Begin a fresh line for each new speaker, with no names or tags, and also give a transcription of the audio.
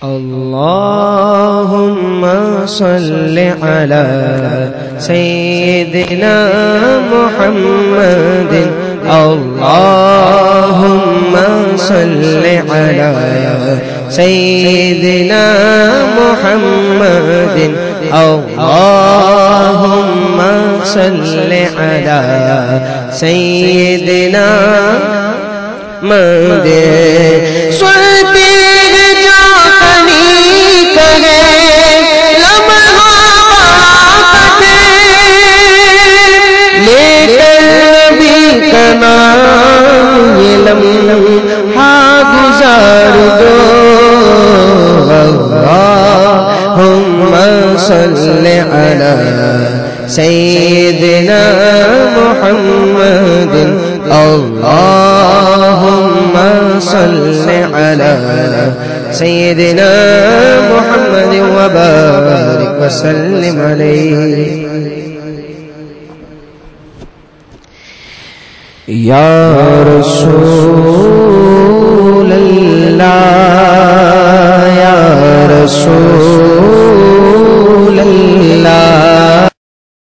اللهم صل على سيدنا محمد اللهم صل على سيدنا محمد اللهم صل على سيدنا محمد گزار دو اللهم صل على سيدنا محمد اللهم صل على سيدنا محمد وبارك وسلم عليه یا رسول اللہ